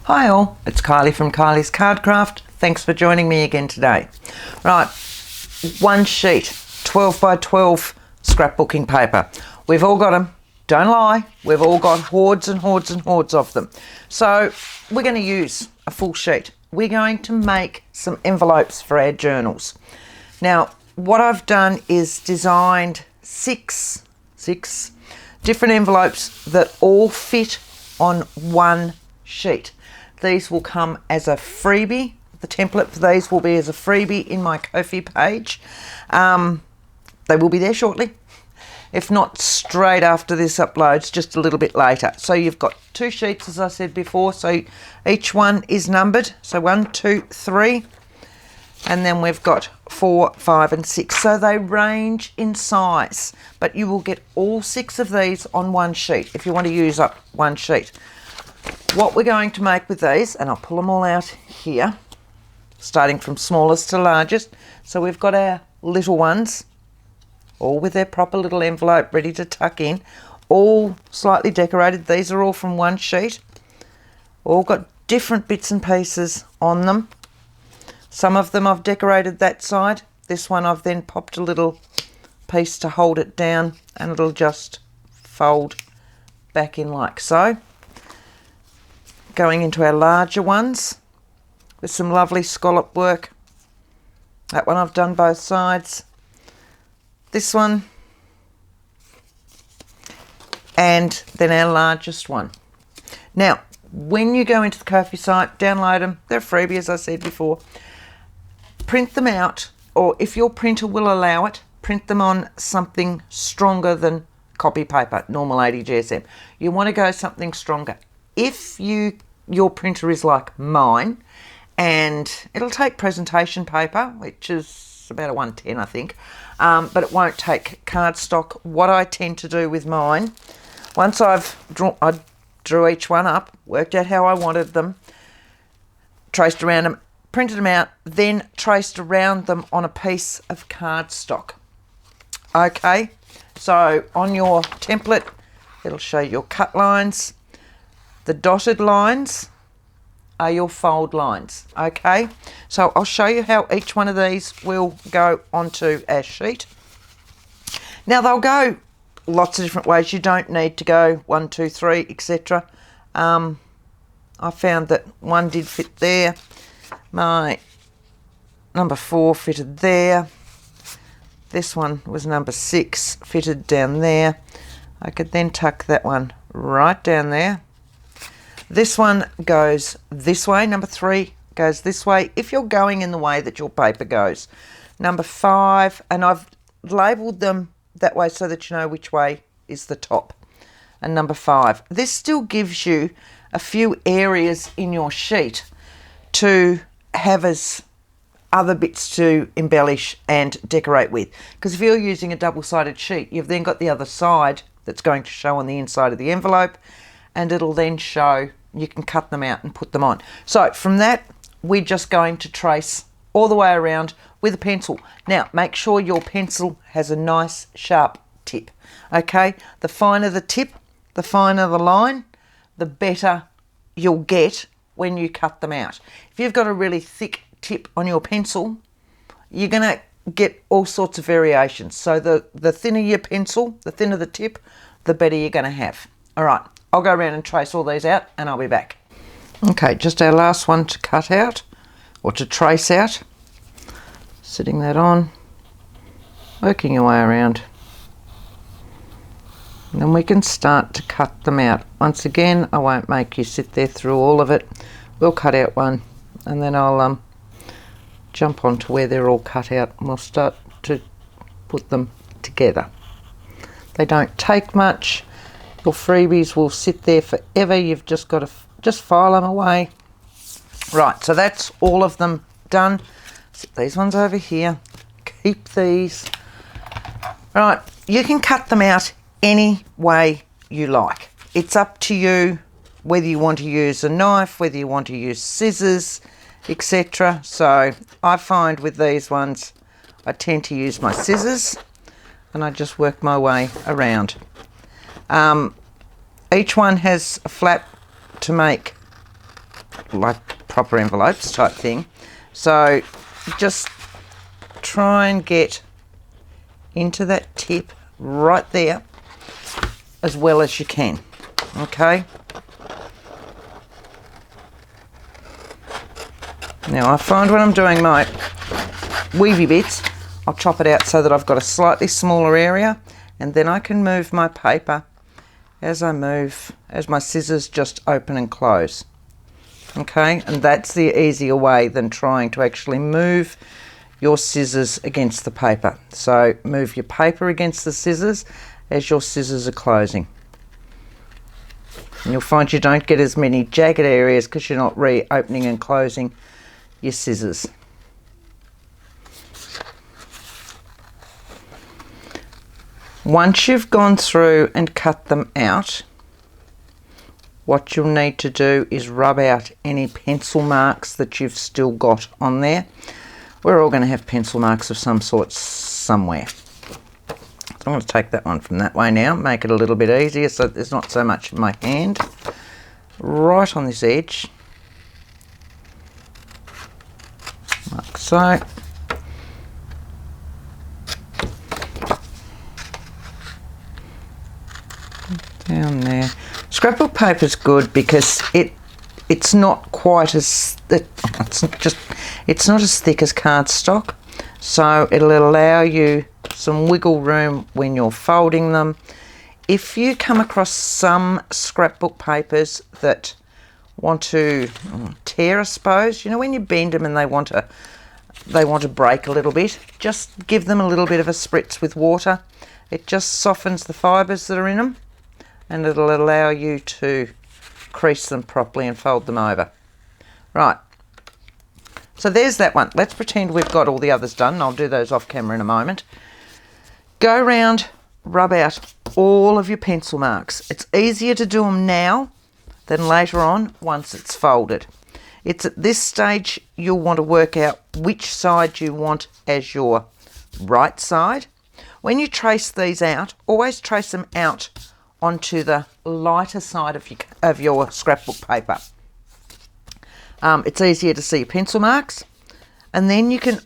Hi all, it's Kylie from Kylie's Cardcraft. Thanks for joining me again today. Right, one sheet, 12 by 12 scrapbooking paper. We've all got them, don't lie, we've all got hordes and hordes and hordes of them. So we're going to use a full sheet. We're going to make some envelopes for our journals. Now, what I've done is designed six different envelopes that all fit on one sheet. These will come as a freebie. The template for these will be as a freebie in my Ko-fi page. They will be there shortly. If not straight after this uploads, just a little bit later. So you've got two sheets, as I said before. So each one is numbered. So 1, 2, 3. And then we've got 4, 5 and 6. So they range in size. But you will get all 6 of these on one sheet if you want to use up one sheet. What we're going to make with these, and I'll pull them all out here, starting from smallest to largest. So we've got our little ones, all with their proper little envelope ready to tuck in, all slightly decorated. These are all from one sheet, all got different bits and pieces on them. Some of them I've decorated that side. This one I've then popped a little piece to hold it down, and it'll just fold back in like so. Going into our larger ones with some lovely scallop work. That one I've done both sides. This one. And then our largest one. Now, when you go into the Ko-fi site, download them. They're freebie, as I said before. Print them out, or if your printer will allow it, print them on something stronger than copy paper, normal 80 GSM. You want to go something stronger. If your printer is like mine, and it'll take presentation paper, which is about a 110 I think, but it won't take cardstock. What I tend to do with mine, once I drew each one up, worked out how I wanted them, traced around them, printed them out, then traced around them on a piece of cardstock. Okay, so on your template it'll show your cut lines. The dotted lines are your fold lines, okay? So I'll show you how each one of these will go onto our sheet. Now they'll go lots of different ways. You don't need to go 1, 2, 3, etc. I found that one did fit there. My number 4 fitted there. This one was number 6, fitted down there. I could then tuck that one right down there. This one goes this way, number 3 goes this way, if you're going in the way that your paper goes. Number 5, and I've labelled them that way so that you know which way is the top. And number 5. This still gives you a few areas in your sheet to have as other bits to embellish and decorate with. Because if you're using a double-sided sheet, you've then got the other side that's going to show on the inside of the envelope, and it'll then show. You can cut them out and put them on. So from that, we're just going to trace all the way around with a pencil. Now, make sure your pencil has a nice sharp tip, okay? The finer the tip, the finer the line, the better you'll get when you cut them out. If you've got a really thick tip on your pencil, you're going to get all sorts of variations. So the thinner your pencil, the thinner the tip, the better you're going to have. All right. I'll go around and trace all these out and I'll be back. Okay, just our last one to cut out or to trace out. Sitting that on, working your way around. And then we can start to cut them out. Once again, I won't make you sit there through all of it. We'll cut out one and then I'll jump on to where they're all cut out and we'll start to put them together. They don't take much. Your freebies will sit there forever. You've just got to just file them away. Right, so that's all of them done. Sit these ones over here. Keep these. Right, you can cut them out any way you like. It's up to you whether you want to use a knife, whether you want to use scissors, etc. So I find with these ones, I tend to use my scissors and I just work my way around. Each one has a flap to make like proper envelopes type thing. So just try and get into that tip right there as well as you can. Okay. Now I find when I'm doing my weavy bits, I'll chop it out so that I've got a slightly smaller area, and then I can move my paper as my scissors just open and close. Okay, and that's the easier way than trying to actually move your scissors against the paper. So move your paper against the scissors as your scissors are closing. And you'll find you don't get as many jagged areas because you're not reopening and closing your scissors. Once you've gone through and cut them out, what you'll need to do is rub out any pencil marks that you've still got on there. We're all going to have pencil marks of some sort somewhere. So I'm going to take that one from that way now, make it a little bit easier so that there's not so much in my hand. Right on this edge, like so. Down there. Scrapbook paper is good because it's not quite as it's not as thick as cardstock, so it'll allow you some wiggle room when you're folding them. If you come across some scrapbook papers that want to tear, I suppose, you know, when you bend them and they want to break a little bit, just give them a little bit of a spritz with water. It just softens the fibres that are in them, and it'll allow you to crease them properly and fold them over. Right, so there's that one. Let's pretend we've got all the others done. I'll do those off camera in a moment. Go round, rub out all of your pencil marks. It's easier to do them now than later on once it's folded. It's at this stage you'll want to work out which side you want as your right side. When you trace these out, always trace them out onto the lighter side of your scrapbook paper. It's easier to see your pencil marks, and then you can,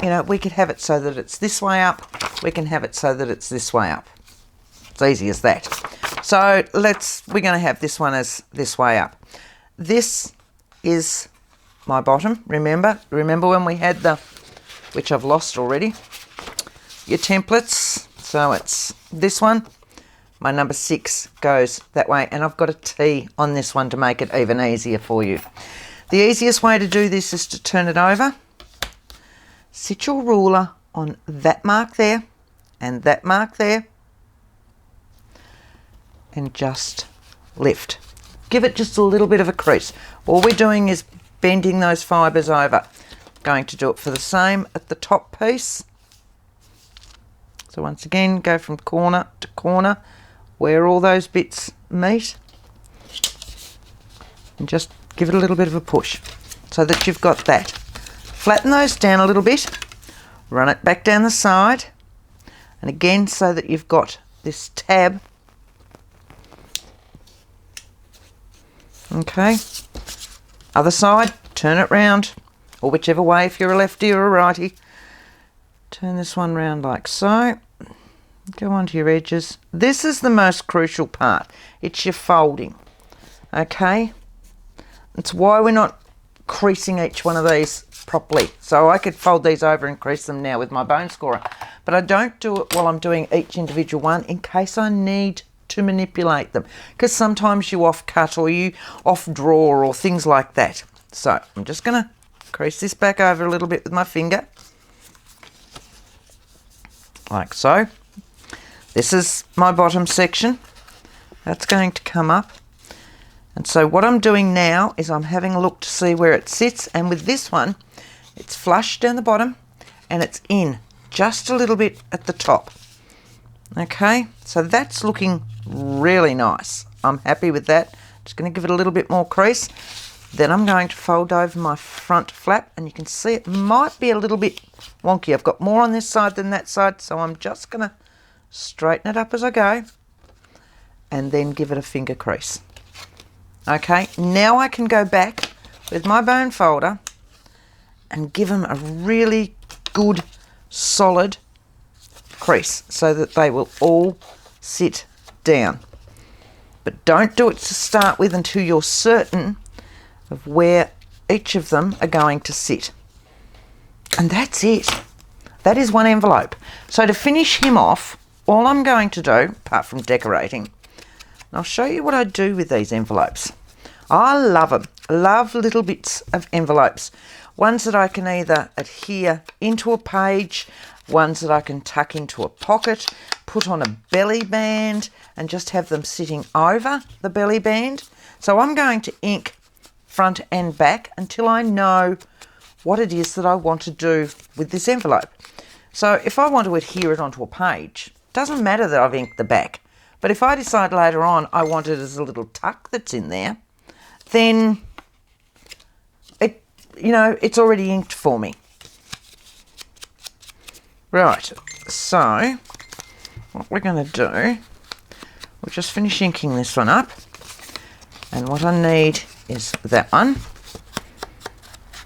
you know, we could have it so that it's this way up, we can have it so that it's this way up. It's easy as that. So we're going to have this one as this way up. This is my bottom, remember when we had which I've lost already, your templates. So it's this one. My number 6 goes that way, and I've got a T on this one to make it even easier for you. The easiest way to do this is to turn it over, sit your ruler on that mark there and that mark there, and just lift. Give it just a little bit of a crease. All we're doing is bending those fibres over. Going to do it for the same at the top piece. So once again, go from corner to corner where all those bits meet, and just give it a little bit of a push so that you've got that. Flatten those down a little bit, run it back down the side, and again so that you've got this tab. Okay, other side, turn it round, or whichever way, if you're a lefty or a righty. Turn this one round like so. Go onto your edges. This is the most crucial part. It's your folding. Okay? It's why we're not creasing each one of these properly. So I could fold these over and crease them now with my bone scorer. But I don't do it while I'm doing each individual one in case I need to manipulate them. Because sometimes you off-cut or you off-draw or things like that. So I'm just going to crease this back over a little bit with my finger. Like so. This is my bottom section. That's going to come up. And so what I'm doing now is I'm having a look to see where it sits. And with this one, it's flush down the bottom and it's in just a little bit at the top. Okay, so that's looking really nice. I'm happy with that. Just going to give it a little bit more crease. Then I'm going to fold over my front flap, and you can see it might be a little bit wonky. I've got more on this side than that side, so I'm just going to straighten it up as I go and then give it a finger crease. Okay, now I can go back with my bone folder and give them a really good solid crease so that they will all sit down. But don't do it to start with until you're certain of where each of them are going to sit. And that's it. That is one envelope. So to finish him off, all I'm going to do, apart from decorating, I'll show you what I do with these envelopes. I love them. I love little bits of envelopes. Ones that I can either adhere into a page, ones that I can tuck into a pocket, put on a belly band and just have them sitting over the belly band. So I'm going to ink front and back until I know what it is that I want to do with this envelope. So if I want to adhere it onto a page, it doesn't matter that I've inked the back. But if I decide later on I want it as a little tuck that's in there, then it's already inked for me. Right, so what we're going to do, we'll just finish inking this one up. And what I need is that one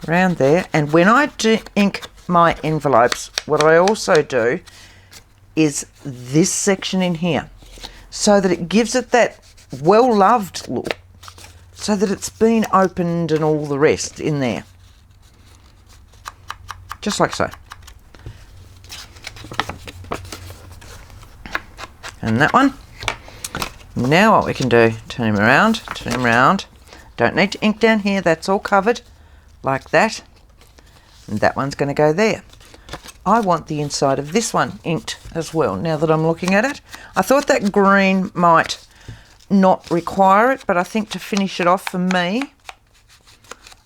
around there. And when I do ink my envelopes, what I also do is this section in here, so that it gives it that well-loved look, so that it's been opened and all the rest in there. Just like so. And that one. Now what we can do, turn him around. Don't need to ink down here, that's all covered, like that. And that one's going to go there. I want the inside of this one inked as well, now that I'm looking at it. I thought that green might not require it, but I think to finish it off for me,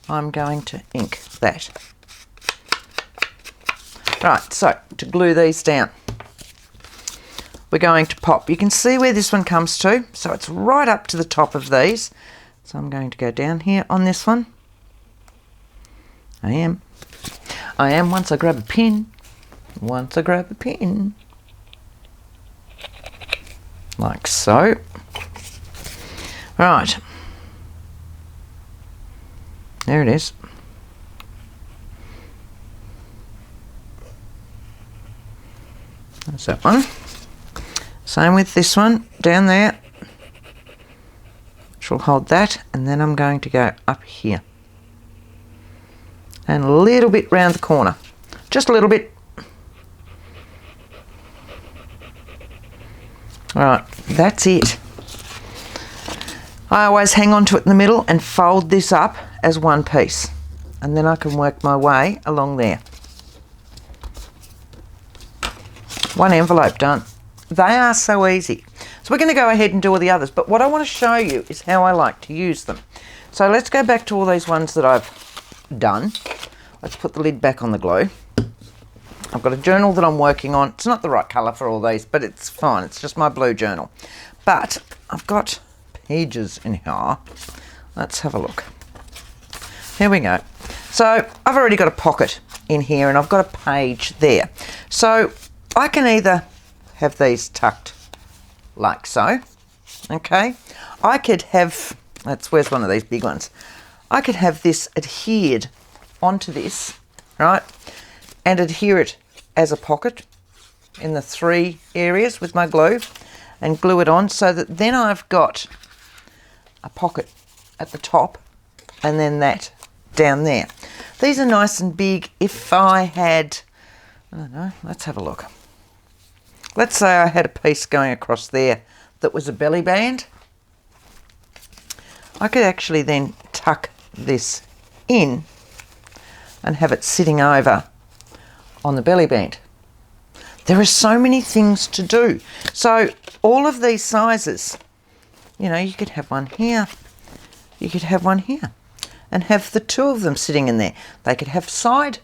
I'm going to ink that. Right, so to glue these down, we're going to pop. You can see where this one comes to, so it's right up to the top of these. So I'm going to go down here on this one. I am once I grab a pin. Like so. Right. There it is. That's that one. Same with this one down there, which will hold that, and then I'm going to go up here and a little bit round the corner, just a little bit. Right, that's it. I always hang on to it in the middle and fold this up as one piece, and then I can work my way along there. One envelope done. They are so easy. So we're going to go ahead and do all the others, but what I want to show you is how I like to use them. So let's go back to all these ones that I've done. Let's put the lid back on the glue. I've got a journal that I'm working on. It's not the right colour for all these, but it's fine. It's just my blue journal. But I've got pages in here. Let's have a look. Here we go. So I've already got a pocket in here and I've got a page there. So I can either have these tucked like so, okay? I could have, where's one of these big ones? I could have this adhered onto this, right? And adhere it as a pocket in the 3 areas with my glue and glue it on so that then I've got a pocket at the top and then that down there. These are nice and big. If I had, I don't know, let's have a look. Let's say I had a piece going across there that was a belly band. I could actually then tuck this in and have it sitting over on the belly band. There are so many things to do. So all of these sizes, you know, you could have one here, you could have one here, and have the 2 of them sitting in there. They could have side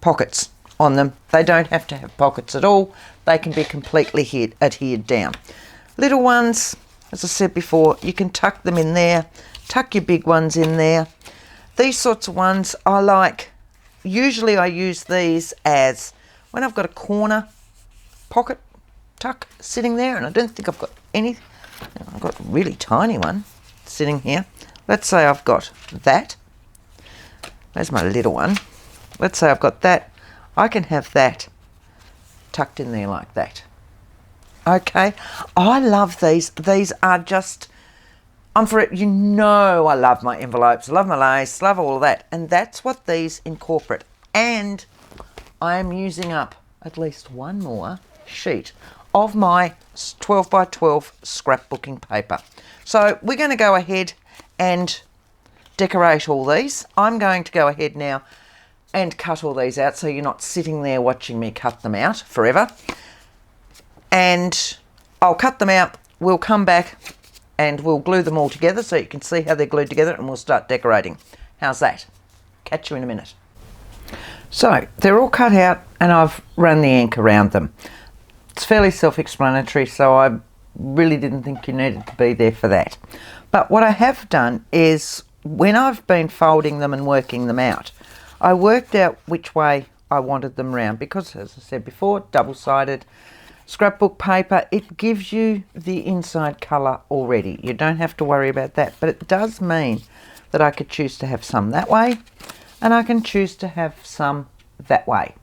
pockets on them. They don't have to have pockets at all. They can be completely adhered down. Little ones, as I said before, you can tuck them in there, tuck your big ones in there. These sorts of ones I like. Usually I use these as when I've got a corner pocket tuck sitting there and I don't think I've got any. I've got a really tiny one sitting here. Let's say I've got that. There's my little one. Let's say I've got that. I can have that tucked in there like that. Okay, I love these. These are just, I'm for it. You know I love my envelopes, I love my lace, love all of that. And that's what these incorporate. And I am using up at least one more sheet of my 12 by 12 scrapbooking paper. So we're going to go ahead and decorate all these. I'm going to go ahead now and cut all these out so you're not sitting there watching me cut them out forever. And I'll cut them out, we'll come back and we'll glue them all together so you can see how they're glued together, and we'll start decorating. How's that? Catch you in a minute. So they're all cut out and I've run the ink around them. It's fairly self-explanatory, so I really didn't think you needed to be there for that. But what I have done is, when I've been folding them and working them out, I worked out which way I wanted them round, because, as I said before, double-sided scrapbook paper, it gives you the inside colour already. You don't have to worry about that, but it does mean that I could choose to have some that way and I can choose to have some that way.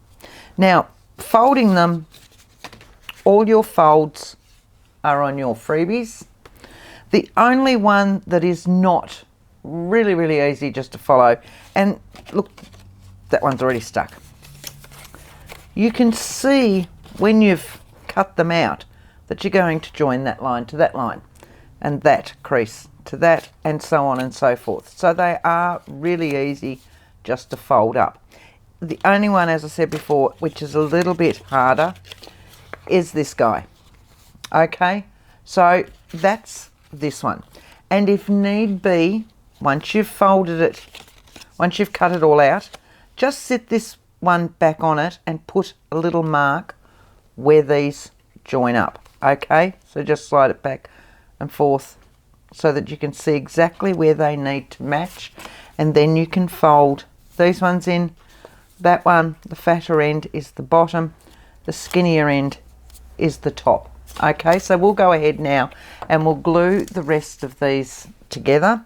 Now, folding them, all your folds are on your freebies. The only one that is not really easy just to follow, and look, that one's already stuck. You can see when you've cut them out that you're going to join that line to that line and that crease to that, and so on and so forth. So they are really easy just to fold up. The only one, as I said before, which is a little bit harder, is this guy. Okay, so that's this one. And if need be, once you've folded it, once you've cut it all out, just sit this one back on it and put a little mark where these join up. Okay, so just slide it back and forth so that you can see exactly where they need to match, and then you can fold these ones in. That one, the fatter end is the bottom, the skinnier end is the top. Okay, so we'll go ahead now and we'll glue the rest of these together,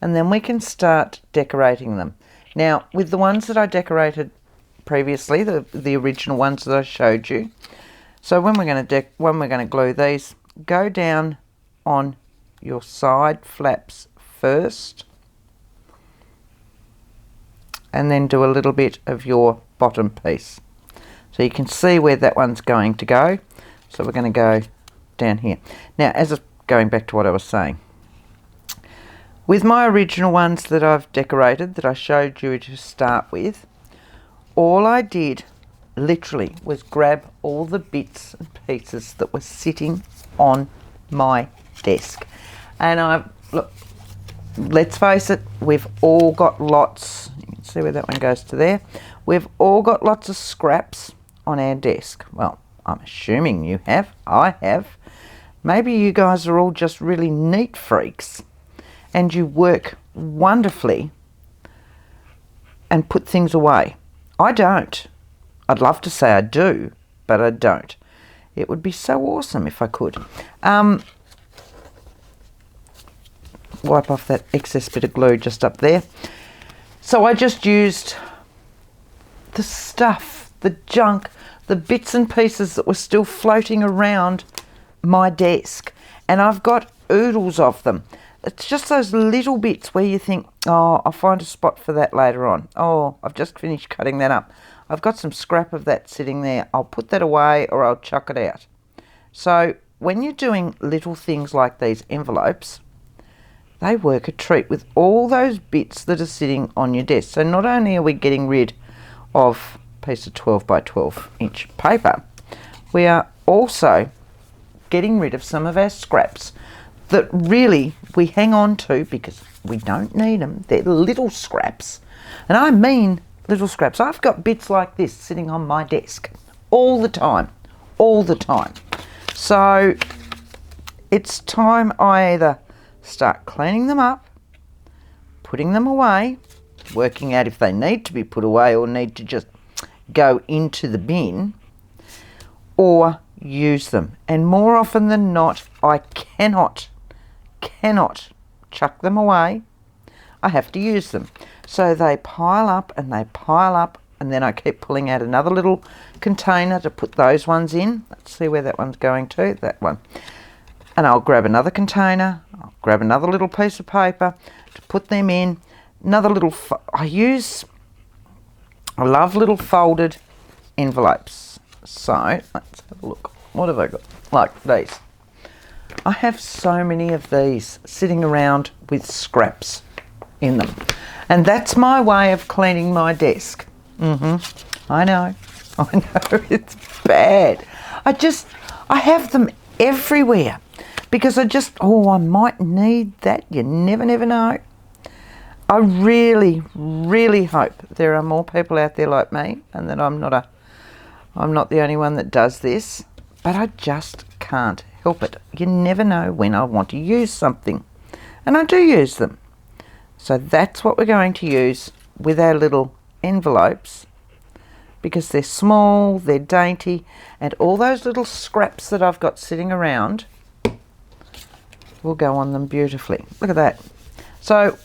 and then we can start decorating them. Now, with the ones that I decorated previously, the original ones that I showed you, so when we're going to glue these, go down on your side flaps first, and then do a little bit of your bottom piece. So you can see where that one's going to go. So we're going to go down here. Now, going back to what I was saying, with my original ones that I've decorated, that I showed you to start with, all I did literally was grab all the bits and pieces that were sitting on my desk. And look, let's face it, we've all got lots, you can see where that one goes to there, we've all got lots of scraps on our desk. Well, I'm assuming you have, I have. Maybe you guys are all just really neat freaks and you work wonderfully and put things away. I don't. I'd love to say I do, but I don't. It would be so awesome if I could. Wipe off that excess bit of glue just up there. So I just used the stuff, the junk, the bits and pieces that were still floating around my desk, and I've got oodles of them. It's just those little bits where you think, oh, I'll find a spot for that later on. Oh, I've just finished cutting that up. I've got some scrap of that sitting there. I'll put that away or I'll chuck it out. So when you're doing little things like these envelopes, they work a treat with all those bits that are sitting on your desk. So not only are we getting rid of a piece of 12 by 12 inch paper, we are also getting rid of some of our scraps that really we hang on to because we don't need them. They're little scraps, and I mean little scraps. I've got bits like this sitting on my desk all the time, all the time. So it's time I either start cleaning them up, putting them away, working out if they need to be put away or need to just go into the bin, or use them. And more often than not, I cannot chuck them away. I have to use them. So they pile up and they pile up, and then I keep pulling out another little container to put those ones in. Let's see where that one's going to, that one. And I'll grab another container, I'll grab another little piece of paper to put them in. Another little, I love little folded envelopes. So, let's have a look. What have I got? Like these. I have so many of these sitting around with scraps in them. And that's my way of cleaning my desk. I know, it's bad. I have them everywhere because I might need that. You never know. I really, really hope there are more people out there like me, and that I'm not the only one that does this, but I just can't help it. You never know when I want to use something, and I do use them. So that's what we're going to use with our little envelopes, because they're small, they're dainty, and all those little scraps that I've got sitting around will go on them beautifully. Look at that. So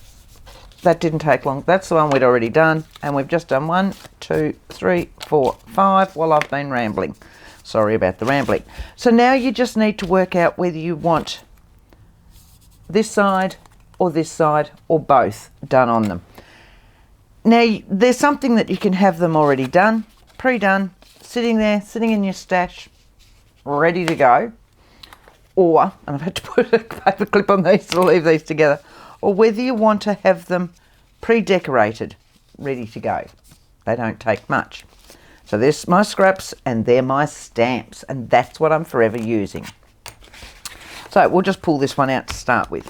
that didn't take long. That's the one we'd already done, and we've just done 1, 2, 3, 4, 5 while I've been rambling. Sorry about the rambling. So now you just need to work out whether you want this side or both done on them. Now there's something that you can have them already done, pre-done, sitting there, sitting in your stash, ready to go. Or, and I've had to put a paper clip on these to leave these together, or whether you want to have them pre-decorated, ready to go. They don't take much. So there's my scraps and they're my stamps, and that's what I'm forever using. So we'll just pull this one out to start with.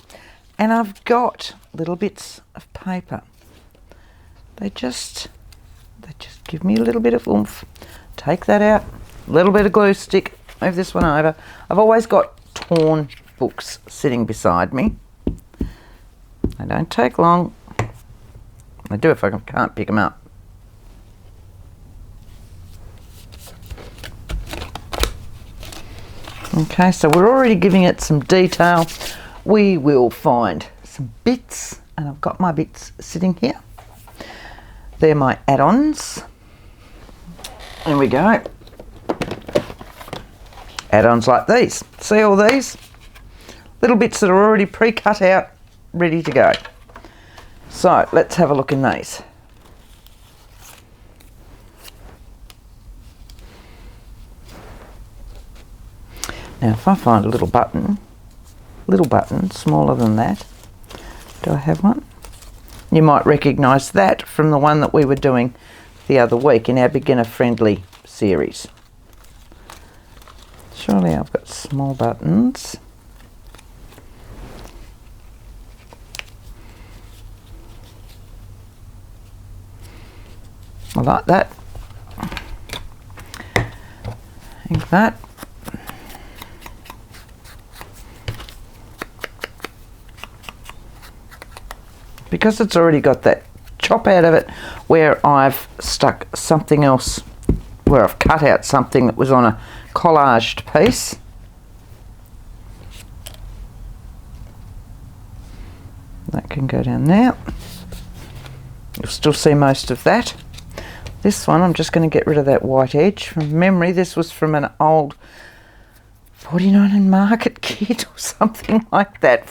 And I've got little bits of paper. They just give me a little bit of oomph. Take that out, a little bit of glue stick, move this one over. I've always got torn books sitting beside me. They don't take long. I do if I can't pick them up. Okay, so we're already giving it some detail. We will find some bits, and I've got my bits sitting here. They're my add-ons. There we go. Add-ons like these. See all these? Little bits that are already pre-cut out, ready to go. So let's have a look in these. Now if I find a little button smaller than that, do I have one? You might recognise that from the one that we were doing the other week in our beginner friendly series. Surely I've got small buttons. I like that. Like that. Because it's already got that chop out of it where I've stuck something else, where I've cut out something that was on a collaged piece. That can go down there. You'll still see most of that. This one, I'm just going to get rid of that white edge. From memory, this was from an old 49 and Market kit or something like that.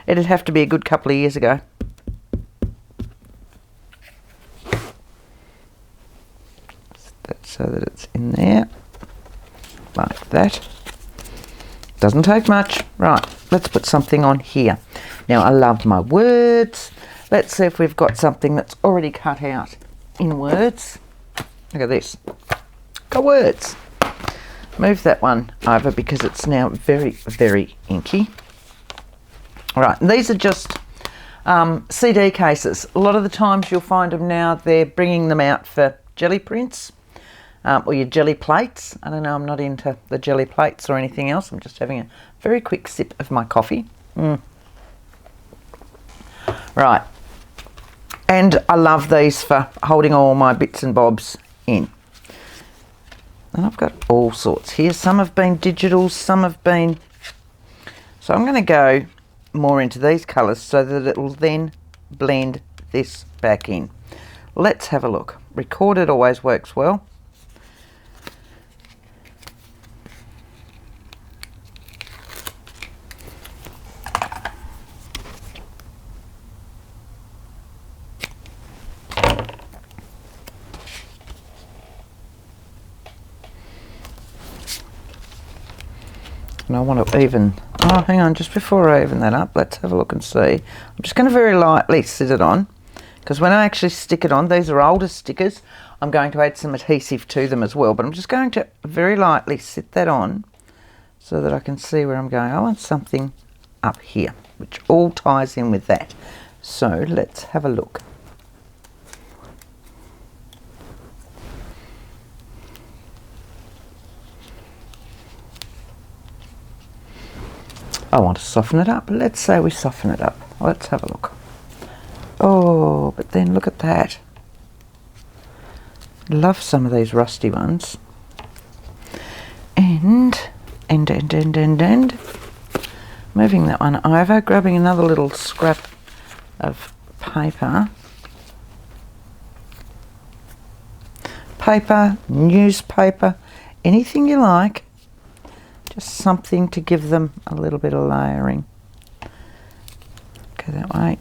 It'd have to be a good couple of years ago. So that it's in there, like that. Doesn't take much. Right, let's put something on here. Now, I love my words. Let's see if we've got something that's already cut out in words. Look at this. Got words. Move that one over because it's now very, very inky. All right, and these are just CD cases. A lot of the times you'll find them now, they're bringing them out for jelly prints or your jelly plates. I don't know, I'm not into the jelly plates or anything else. I'm just having a very quick sip of my coffee. Right, and I love these for holding all my bits and bobs in. And I've got all sorts here. Some have been digital, some have been... So I'm going to go more into these colours so that it will then blend this back in. Let's have a look. Recorded always works well. And I want to even, oh hang on, just before I even that up, let's have a look and see. I'm just going to very lightly sit it on, because when I actually stick it on, these are older stickers, I'm going to add some adhesive to them as well, but I'm just going to very lightly sit that on so that I can see where I'm going. I want something up here, which all ties in with that. So let's have a look. I want to soften it up. Let's say we soften it up. Let's have a look. Oh, but then look at that. Love some of these rusty ones. And moving that one over, grabbing another little scrap of paper. Paper, newspaper, anything you like. Just something to give them a little bit of layering. Go that way.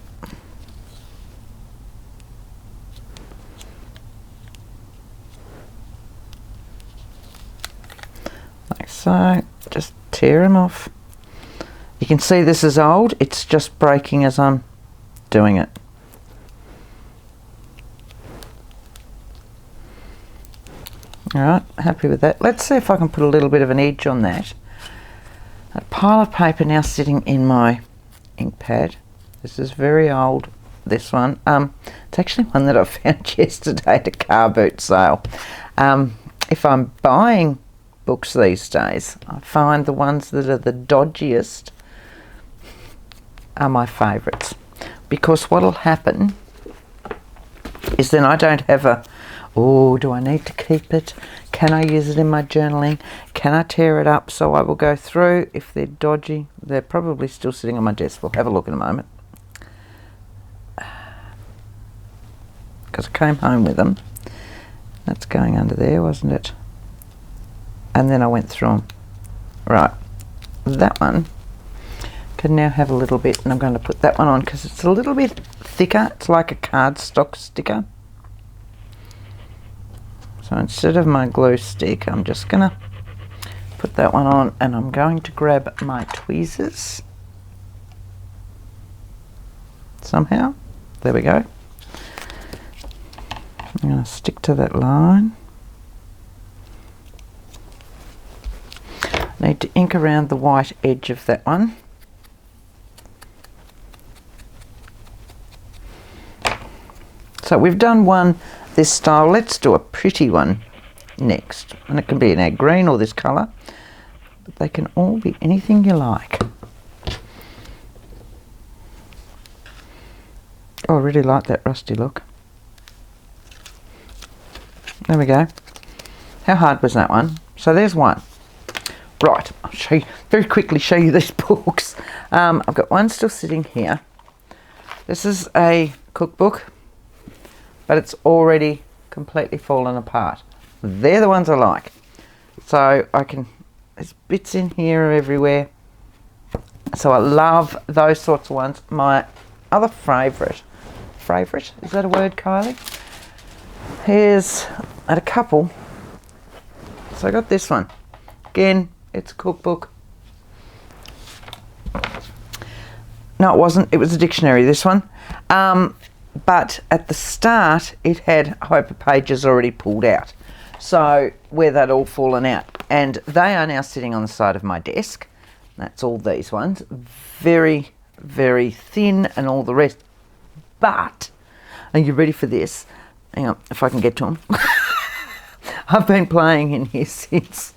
Like so. Just tear them off. You can see this is old. It's just breaking as I'm doing it. Alright, happy with that. Let's see if I can put a little bit of an edge on that. A pile of paper now sitting in my ink pad. This is very old, this one. It's actually one that I found yesterday at a car boot sale. If I'm buying books these days, I find the ones that are the dodgiest are my favourites. Because what'll happen is then I don't have a, oh, do I need to keep it? Can I use it in my journaling? Can I tear it up? So I will go through. If they're dodgy, they're probably still sitting on my desk. We'll have a look in a moment. Because I came home with them. That's going under there, wasn't it? And then I went through them. Right, that one can now have a little bit, and I'm going to put that one on because it's a little bit thicker. It's like a cardstock sticker. So instead of my glue stick, I'm just going to put that one on, and I'm going to grab my tweezers. Somehow. There we go. I'm going to stick to that line. Need to ink around the white edge of that one. So we've done one this style. Let's do a pretty one next. And it can be in our green or this colour. But they can all be anything you like. Oh, I really like that rusty look. There we go. How hard was that one? So there's one. Right, I'll show you, very quickly show you these books. I've got one still sitting here. This is a cookbook, but it's already completely fallen apart. They're the ones I like. So I can, there's bits in here everywhere. So I love those sorts of ones. My other favourite, is that a word, Kylie? Here's at a couple. So I got this one. Again, it's a cookbook. No, it wasn't. It was a dictionary, this one. But at the start, it had a hope of pages already pulled out. So where they'd all fallen out. And they are now sitting on the side of my desk. That's all these ones. Very, very thin and all the rest. But, are you ready for this? Hang on, if I can get to them. I've been playing in here since.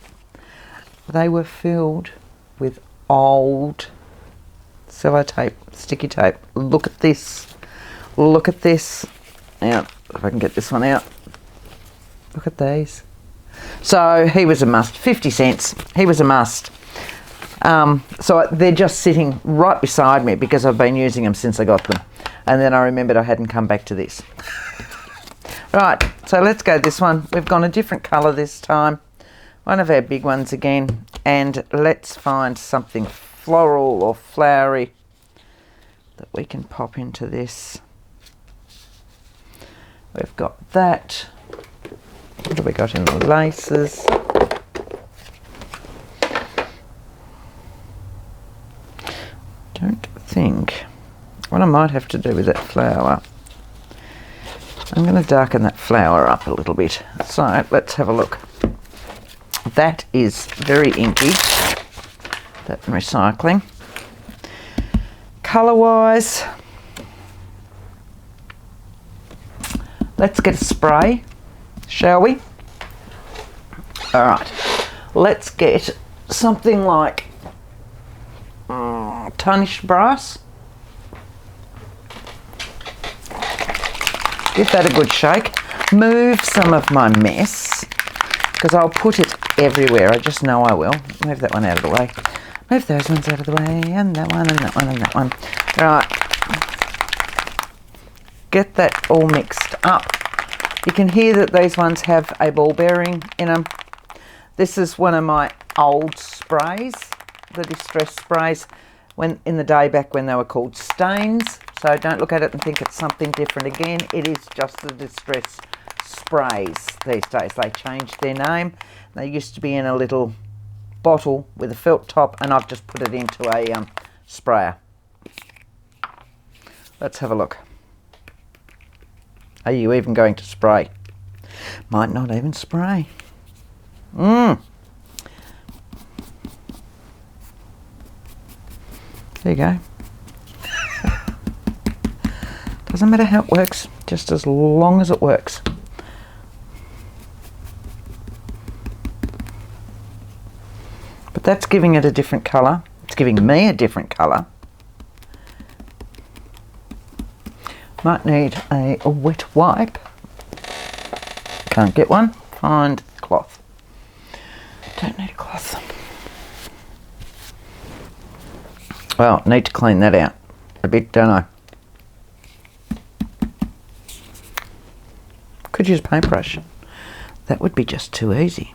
They were filled with old sellotape, sticky tape. Look at this. Look at this. Now, if I can get this one out. Look at these. So he was a must. 50 cents. He was a must. So they're just sitting right beside me because I've been using them since I got them. And then I remembered I hadn't come back to this. Right, so let's go this one. We've gone a different colour this time. One of our big ones again. And let's find something floral or flowery that we can pop into this. We've got that. What have we got in the laces? Don't think. What I might have to do with that flower, I'm going to darken that flower up a little bit. So let's have a look. That is very inky, that recycling. Colour wise, let's get a spray, shall we? All right, let's get something like tarnished brass. Give that a good shake. Move some of my mess, because I'll put it everywhere. I just know I will. Move that one out of the way. Move those ones out of the way, and that one, and that one, and that one. Right. Get that all mixed up. You can hear that these ones have a ball bearing in them. This is one of my old sprays, the distress sprays, when in the day back when they were called stains. So don't look at it and think it's something different again. It is just the distress sprays these days. They changed their name. They used to be in a little bottle with a felt top, and I've just put it into a sprayer. Let's have a look. Are you even going to spray? Might not even spray. There you go. Doesn't matter how it works, just as long as it works. But that's giving it a different colour. It's giving me a different colour. Might need a wet wipe. Can't get one. Find cloth. Don't need a cloth. Well, need to clean that out a bit, don't I? Could use a paintbrush. That would be just too easy.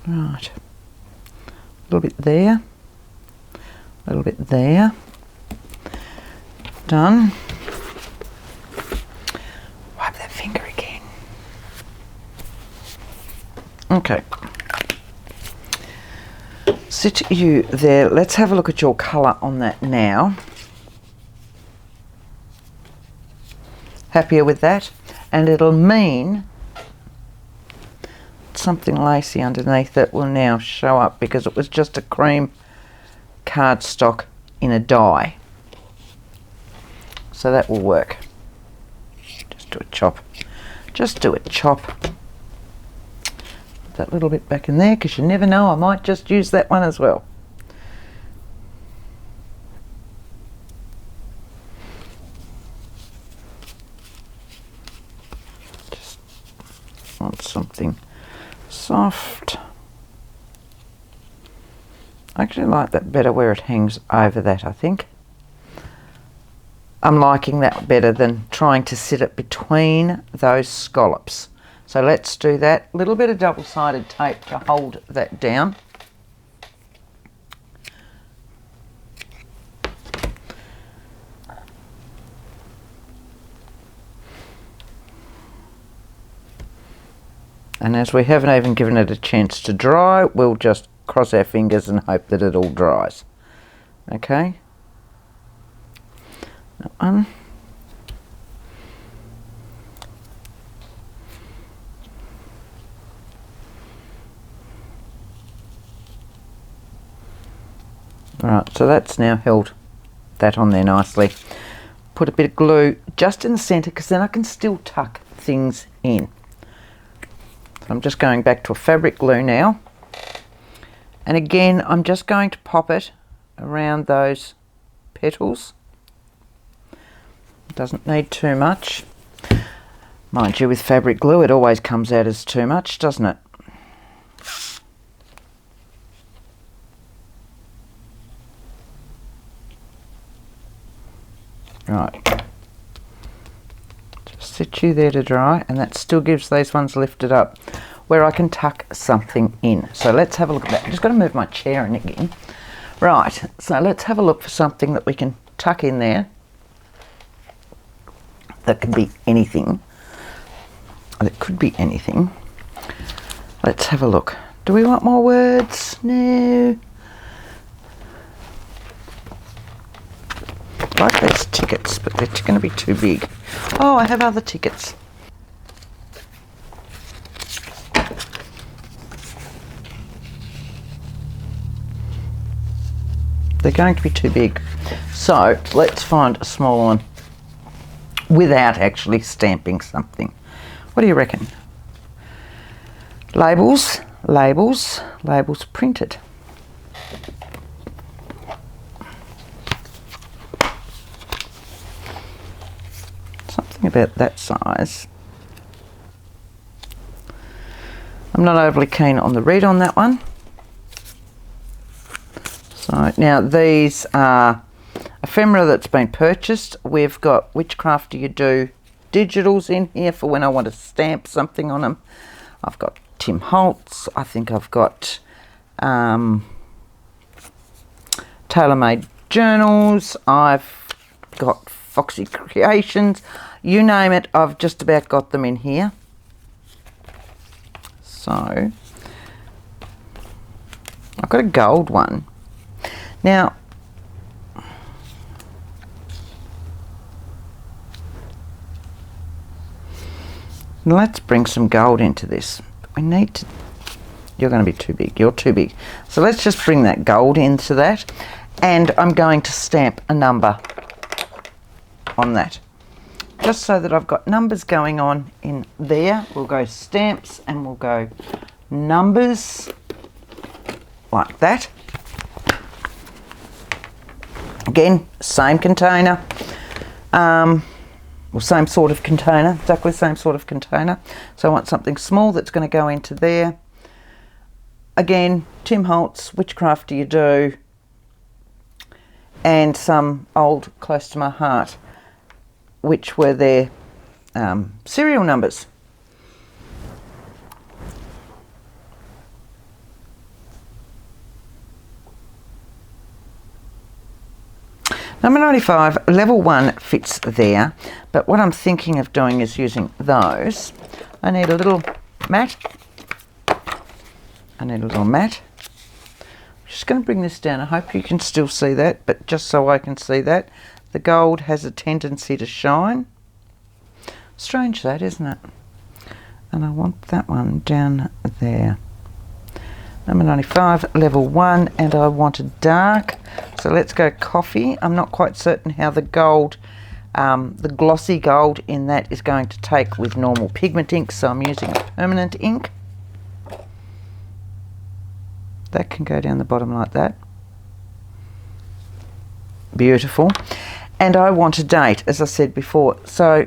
Right. A little bit there. A little bit there. Done. Wipe that finger again. Okay. Sit you there. Let's have a look at your colour on that now. Happier with that? And it'll mean something lacy underneath that will now show up, because it was just a cream cardstock in a dye. So that will work. Just do a chop. Just do a chop. Put that little bit back in there, because you never know, I might just use that one as well. Just want something soft. I actually like that better where it hangs over that, I think. I'm liking that better than trying to sit it between those scallops. So let's do that. A little bit of double-sided tape to hold that down. And as we haven't even given it a chance to dry, we'll just cross our fingers and hope that it all dries. Okay. That one. Right, so that's now held that on there nicely. Put a bit of glue just in the centre, because then I can still tuck things in. So I'm just going back to a fabric glue now. And again, I'm just going to pop it around those petals. Doesn't need too much. Mind you, with fabric glue, it always comes out as too much, doesn't it? Right. Just sit you there to dry, and that still gives these ones lifted up where I can tuck something in. So let's have a look at that. I'm just going to move my chair in again. Right, so let's have a look for something that we can tuck in there. That could be anything. It could be anything. Let's have a look. Do we want more words? No. I like these tickets, but they're going to be too big. Oh, I have other tickets. They're going to be too big. So let's find a small one without actually stamping something. What do you reckon? Labels, labels, labels printed. Something about that size. I'm not overly keen on the red on that one. So now these are ephemera that's been purchased. We've got Which Craft Do You Do digitals in here for when I want to stamp something on them. I've got Tim Holtz. I think I've got TaylorMade Journals. I've got Foxy Creations. You name it, I've just about got them in here. So I've got a gold one. Now, let's bring some gold into this. We need to, you're going to be too big, you're too big. So let's just bring that gold into that, and I'm going to stamp a number on that. Just so that I've got numbers going on in there. We'll go stamps and we'll go numbers like that. Again, same container, well, same sort of container, exactly the same sort of container. So I want something small that's going to go into there. Again, Tim Holtz, Which Craft Do You Do? And some old Close to My Heart, which were their serial numbers. Number 95, level 1 fits there, but what I'm thinking of doing is using those. I need a little mat. I'm just going to bring this down. I hope you can still see that, but just so I can see that, the gold has a tendency to shine. Strange that, isn't it? And I want that one down there. Number 95, level 1, and I want a dark. So let's go coffee. I'm not quite certain how the gold, the glossy gold in that is going to take with normal pigment ink, so I'm using a permanent ink. That can go down the bottom like that. Beautiful. And I want a date, as I said before. So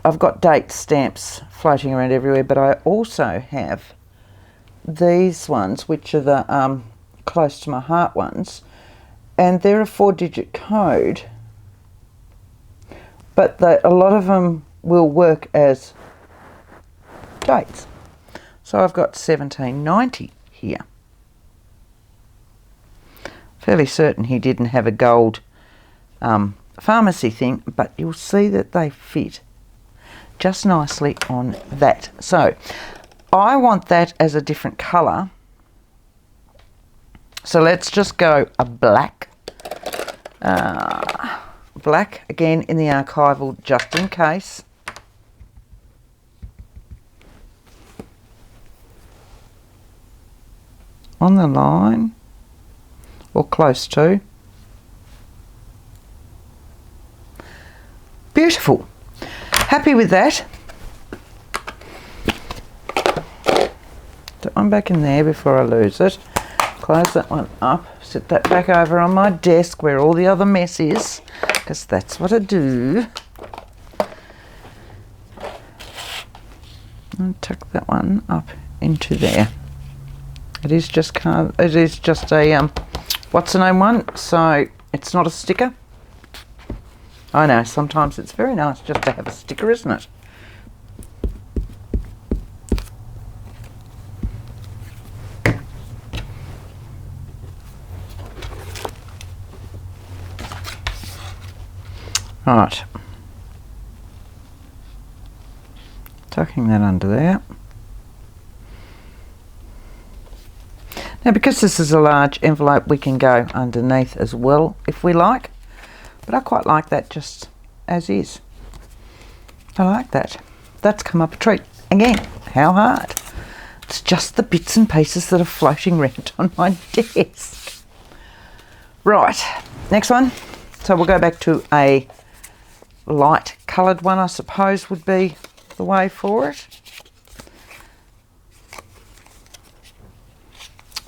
I've got date stamps floating around everywhere, but I also have these ones, which are the Close to My Heart ones, and they're a 4-digit code, but a lot of them will work as dates. So I've got 1790 here. Fairly certain he didn't have a gold pharmacy thing, but you'll see that they fit just nicely on that. So I want that as a different colour. So let's just go a black. Black, again, in the archival, just in case. On the line, or close to. Beautiful. Happy with that. Put one back in there before I lose it. Close that one up. Set that back over on my desk where all the other mess is, because that's what I do. And tuck that one up into there. It is just a what's the name one, so it's not a sticker. I know, sometimes it's very nice just to have a sticker, isn't it? Right. Tucking that under there. Now, because this is a large envelope, we can go underneath as well if we like. But I quite like that just as is. I like that. That's come up a treat. Again, how hard? It's just the bits and pieces that are floating around on my desk. Right, next one. So we'll go back to a light coloured one, I suppose would be the way for it.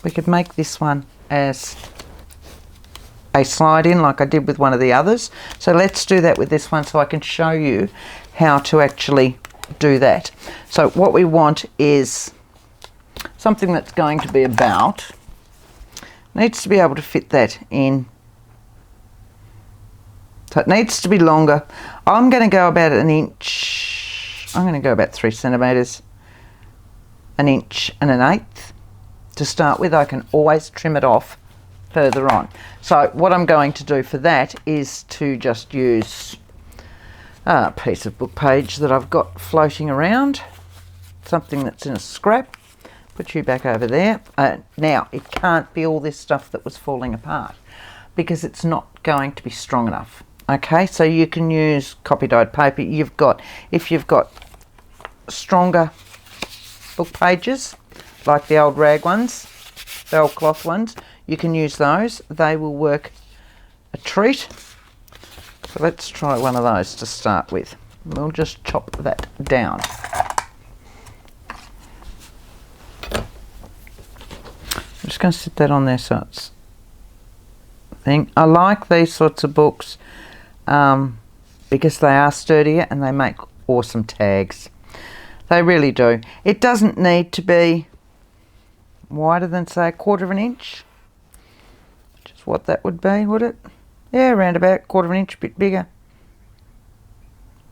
We could make this one as a slide in like I did with one of the others. So let's do that with this one so I can show you how to actually do that. So what we want is something that's going to be about, needs to be able to fit that in. So it needs to be longer. I'm going to go about an inch. I'm going to go about 3 centimetres, an inch and an eighth. To start with, I can always trim it off further on. So what I'm going to do for that is to just use a piece of book page that I've got floating around, something that's in a scrap. Put you back over there. Now, it can't be all this stuff that was falling apart because it's not going to be strong enough. Okay, so you can use copy dyed paper. If you've got stronger book pages, like the old rag ones, the old cloth ones, you can use those. They will work a treat. So let's try one of those to start with. We'll just chop that down. I'm just going to sit that on there so it's thing. I like these sorts of books because they are sturdier and they make awesome tags. They really do. It doesn't need to be wider than, say, 1/4 of an inch, which is what that would be, would it? Yeah, around about 1/4 of an inch, a bit bigger.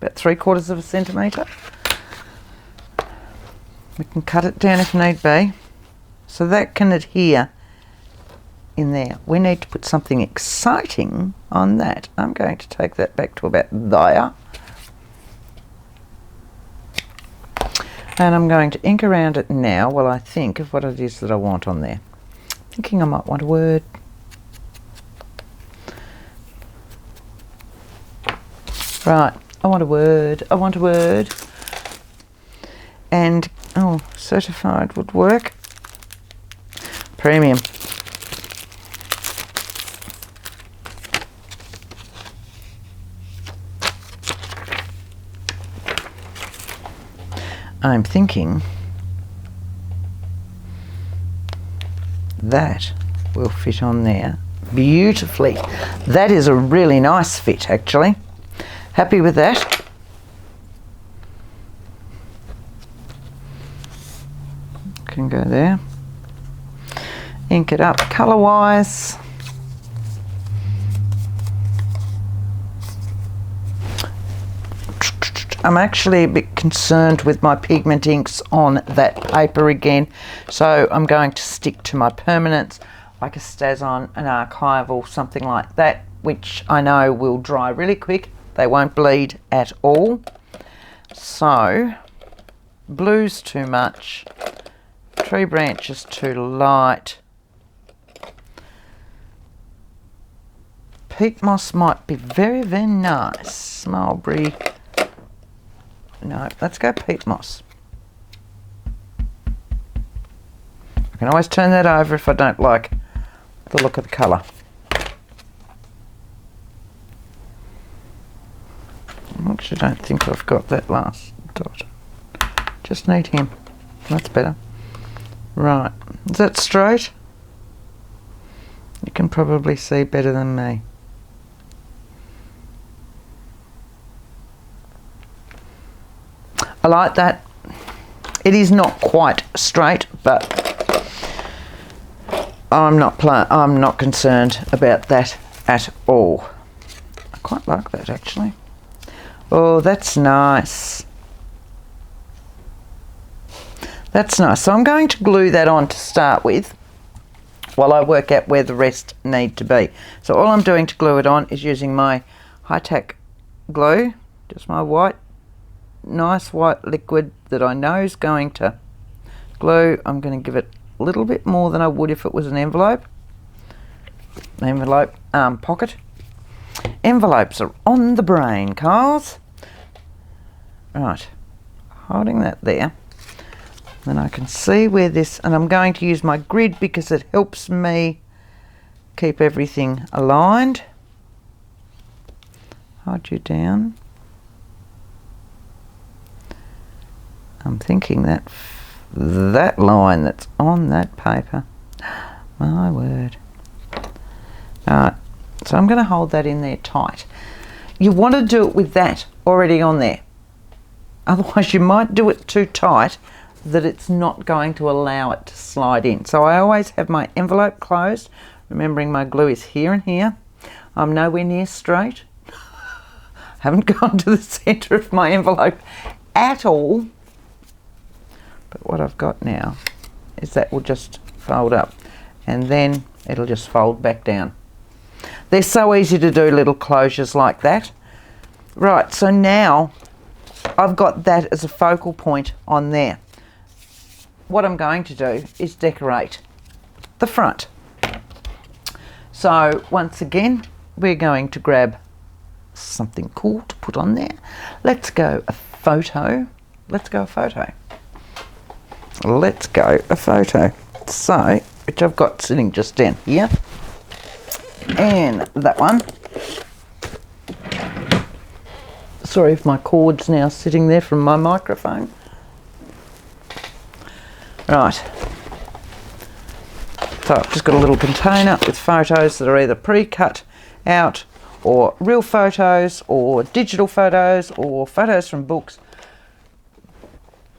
About 3/4 of a centimetre. We can cut it down if need be. So that can adhere in there. We need to put something exciting on that. I'm going to take that back to about there. And I'm going to ink around it now while I think of what it is that I want on there. Thinking I might want a word. Right, I want a word. I want a word. And, oh, certified would work. Premium. I'm thinking that will fit on there beautifully. That is a really nice fit, actually. Happy with that. Can go there. Ink it up colour-wise. I'm actually a bit concerned with my pigment inks on that paper again, so I'm going to stick to my permanents, like a Stazon, an archival, something like that, which I know will dry really quick. They won't bleed at all. So, blue's too much, tree branch is too light. Peat moss might be very, very nice. Mulberry. No, let's go peat moss. I can always turn that over if I don't like the look of the colour. I actually don't think I've got that last dot. Just need him. That's better. Right, is that straight? You can probably see better than me. I like that. It is not quite straight, but I'm not concerned about that at all. I quite like that actually. Oh, that's nice. That's nice. So I'm going to glue that on to start with while I work out where the rest need to be. So all I'm doing to glue it on is using my high-tack glue, just my nice white liquid that I know is going to glue. I'm going to give it a little bit more than I would if it was an envelope. Pocket. Envelopes are on the brain, Kyles. Right, holding that there. Then I can see where this, and I'm going to use my grid because it helps me keep everything aligned. Hold you down. I'm thinking that line that's on that paper, my word. Alright, so I'm going to hold that in there tight. You want to do it with that already on there. Otherwise you might do it too tight that it's not going to allow it to slide in. So I always have my envelope closed, remembering my glue is here and here. I'm nowhere near straight. Haven't gone to the centre of my envelope at all. But what I've got now is that will just fold up and then it'll just fold back down. They're so easy to do, little closures like that. Right, so now I've got that as a focal point on there. What I'm going to do is decorate the front. So once again, we're going to grab something cool to put on there. Let's go a photo. Let's go a photo. Let's go a photo. So, which I've got sitting just down here. And that one. Sorry if my cord's now sitting there from my microphone. Right. So I've just got a little container with photos that are either pre-cut out or real photos or digital photos or photos from books.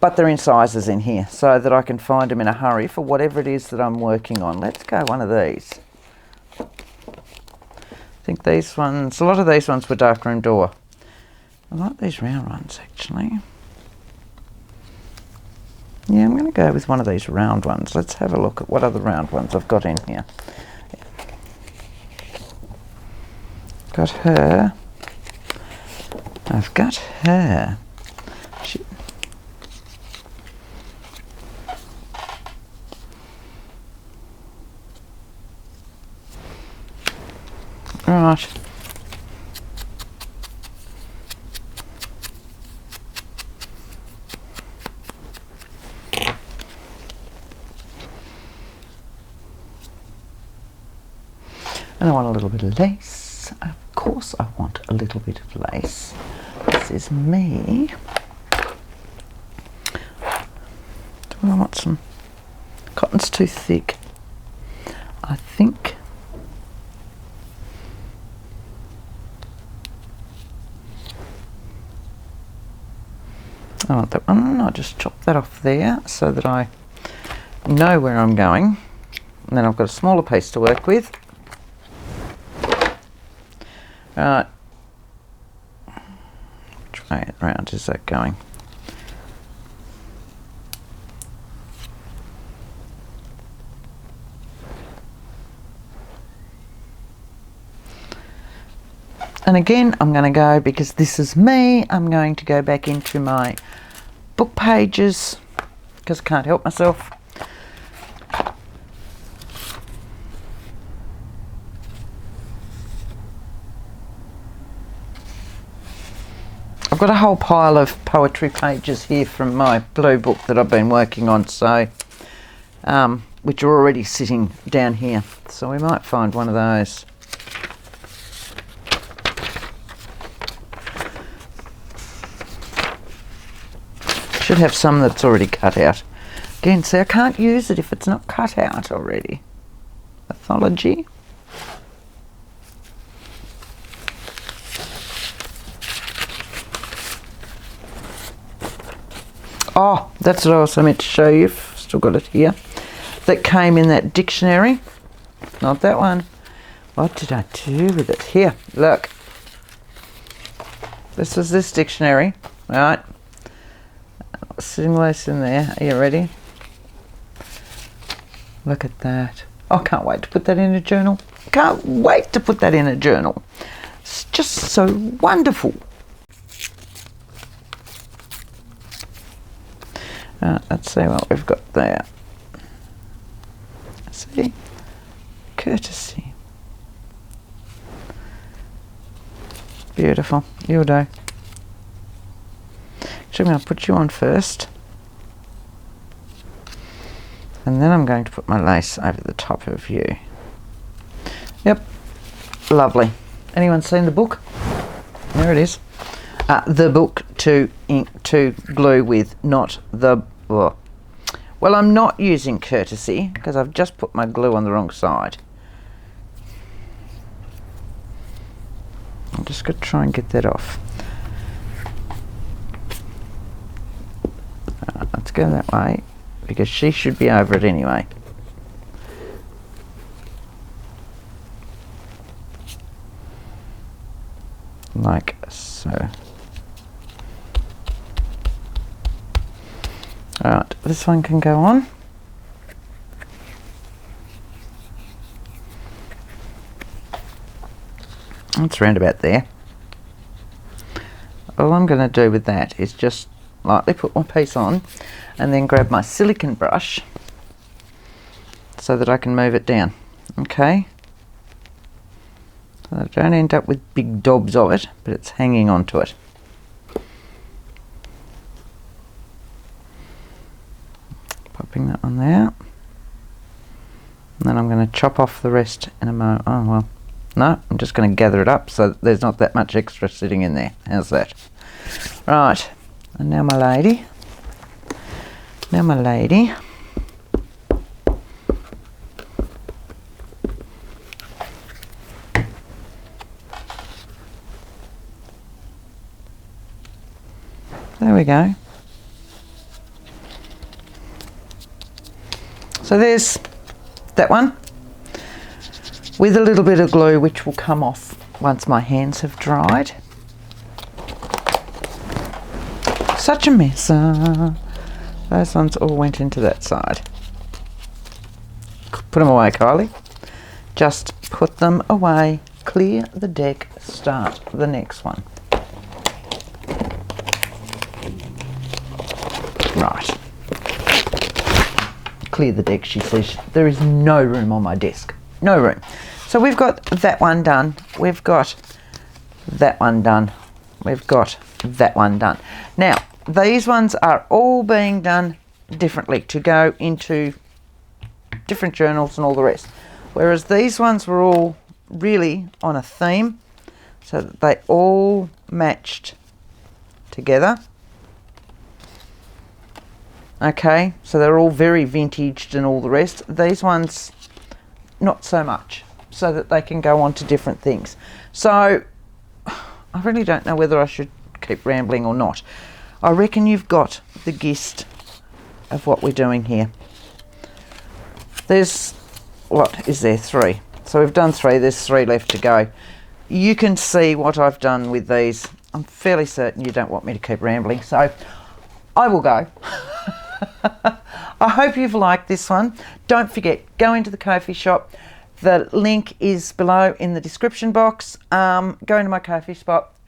But they're in sizes in here so that I can find them in a hurry for whatever it is that I'm working on. Let's go one of these. I think these ones, a lot of these ones were dark room door. I like these round ones actually. Yeah, I'm going to go with one of these round ones. Let's have a look at what other round ones I've got in here. Got her. I've got her. Right. And I want a little bit of lace. Of course I want a little bit of lace. This is me. Do I want some? Cotton's too thick. I think. I want that one. I'll just chop that off there so that I know where I'm going. And then I've got a smaller piece to work with. Right. Which way around is that going? And again, I'm going to go, because this is me, I'm going to go back into my book pages because I can't help myself. I've got a whole pile of poetry pages here from my blue book that I've been working on, so which are already sitting down here. So we might find one of those. Should have some that's already cut out. Again, see, I can't use it if it's not cut out already. Pathology. Oh, that's what I also meant to show you. Still got it here. That came in that dictionary. Not that one. What did I do with it? Here, look. This was this dictionary, right? Stimulus in there. Are you ready? Look at that. I can't wait to put that in a journal. Can't wait to put that in a journal. It's just so wonderful. Let's see what we've got there. See? Courtesy. Beautiful. You'll do. Actually, I'm going to put you on first. And then I'm going to put my lace over the top of you. Yep. Lovely. Anyone seen the book? There it is. The book to ink to glue with, not the... Well, I'm not using Courtesy because I've just put my glue on the wrong side. I'm just going to try and get that off. Let's go that way because she should be over it anyway. Like so. Alright, this one can go on. It's round about there. All I'm going to do with that is just lightly put my piece on and then grab my silicone brush so that I can move it down. Okay? So I don't end up with big dobs of it, but it's hanging onto it. Popping that on there. And then I'm going to chop off the rest in a moment. Oh well. No, I'm just going to gather it up so that there's not that much extra sitting in there. How's that? Right. And now my lady. Now my lady. There we go. So there's that one with a little bit of glue which will come off once my hands have dried. Such a mess. Those ones all went into that side. Put them away, Kylie. Just put them away. Clear the deck. Start the next one. Right. Clear the deck, she says. There is no room on my desk. No room. So we've got that one done. We've got that one done. We've got that one done. Now, these ones are all being done differently to go into different journals and all the rest. Whereas these ones were all really on a theme so that they all matched together. Okay, so they're all very vintaged and all the rest. These ones, not so much, so that they can go on to different things. So, I really don't know whether I should keep rambling or not. I reckon you've got the gist of what we're doing here. There's, what is there, 3. So we've done 3, there's 3 left to go. You can see what I've done with these. I'm fairly certain you don't want me to keep rambling, so I will go. I hope you've liked this one. Don't forget, go into the Ko-fi shop. The link is below in the description box. Go into my Ko-fi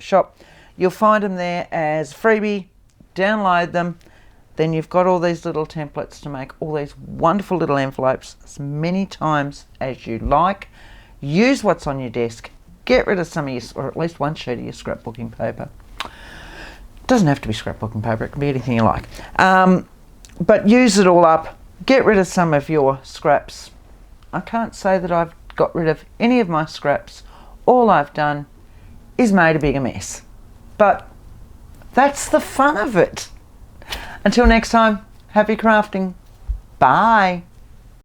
shop. You'll find them there as freebie. Download them. Then you've got all these little templates to make all these wonderful little envelopes as many times as you like. Use what's on your desk. Get rid of some of your, or at least one sheet of your scrapbooking paper. Doesn't have to be scrapbooking paper. It can be anything you like. But use it all up. Get rid of some of your scraps. I can't say that I've got rid of any of my scraps. All I've done is made a bigger mess. But that's the fun of it. Until next time, happy crafting. Bye.